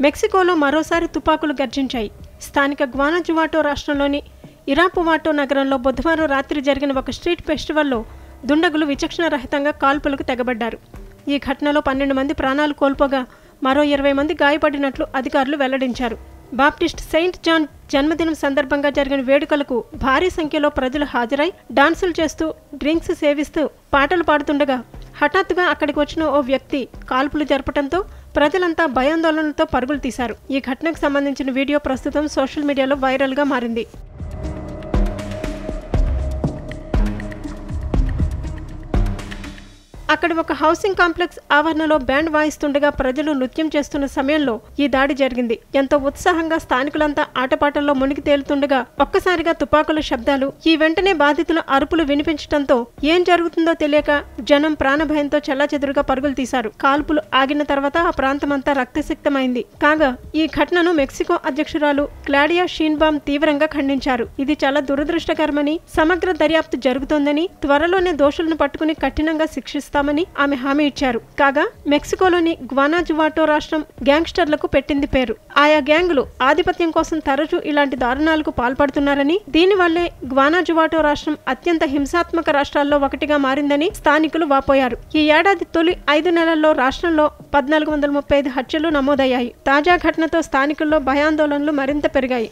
మెక్సికోలో మరోసారి తుపాకులు గర్జించాయి. స్థానిక గ్వానాజువాటో రాష్ట్రంలోని ఇరాపువాటో నగరంలో బుధవారం రాత్రి జరిగిన ఒక స్ట్రీట్ ఫెస్టివల్లో దుండగులు విచక్షణరహితంగా కాల్పులకు తెగబడ్డారు. ఈ ఘటనలో 12 మంది ప్రాణాలు కోల్పోగా మరో 20 మంది గాయపడినట్లు అధికారులు వెల్లడించారు. బాప్టిస్ట్ సెయింట్ జాన్ జన్మదినం సందర్భంగా జరిగిన వేడుకలకు భారీ సంఖ్యలో ప్రజలు హాజరై డాన్సులు చేస్తూ, డ్రింక్స్ సేవిస్తూ, పాటలు పాడుతుండగా హఠాత్తుగా అక్కడికి వచ్చిన ఓ వ్యక్తి కాల్పులు జరపడంతో ప్రజలంతా భయాందోళనలతో పరుగులు తీశారు. ఈ ఘటనకు సంబంధించిన వీడియో ప్రస్తుతం సోషల్ మీడియాలో వైరల్గా మారింది. అక్కడ ఒక హౌసింగ్ కాంప్లెక్స్ ఆవరణలో బ్యాండ్ వాయిస్తుండగా ప్రజలు నృత్యం చేస్తున్న సమయంలో ఈ దాడి జరిగింది. ఎంతో ఉత్సాహంగా స్థానికులంతా ఆటపాటల్లో మునిగి తేలుతుండగా ఒక్కసారిగా తుపాకుల శబ్దాలు, ఈ వెంటనే బాధితుల అరుపులు వినిపించడంతో ఏం జరుగుతుందో తెలియక జనం ప్రాణభయంతో చెల్లాచెదురుగా పరుగులు తీశారు. కాల్పులు ఆగిన తర్వాత ఆ ప్రాంతమంతా రక్తసిక్తమైంది. కాగా ఈ ఘటనను మెక్సికో అధ్యక్షురాలు క్లాడియా షీన్బామ్ తీవ్రంగా ఖండించారు. ఇది చాలా దురదృష్టకరమని, సమగ్ర దర్యాప్తు జరుగుతోందని, త్వరలోనే దోషులను పట్టుకుని కఠినంగా శిక్షిస్తారు ఆమె హామీ ఇచ్చారు. కాగా మెక్సికోలోని గ్వానాజువాటో రాష్ట్రం గ్యాంగ్స్టర్లకు పెట్టింది పేరు. ఆయా గ్యాంగులు ఆధిపత్యం కోసం తరచూ ఇలాంటి దారుణాలకు పాల్పడుతున్నారని, దీనివల్లే గ్వానాజువాటో రాష్ట్రం అత్యంత హింసాత్మక రాష్ట్రాల్లో ఒకటిగా మారిందని స్థానికులు వాపోయారు. ఈ ఏడాది తొలి 5 నెలల్లో రాష్ట్రంలో 1435 హత్యలు నమోదయ్యాయి. తాజా ఘటనతో స్థానికుల్లో భయాందోళనలు మరింత పెరిగాయి.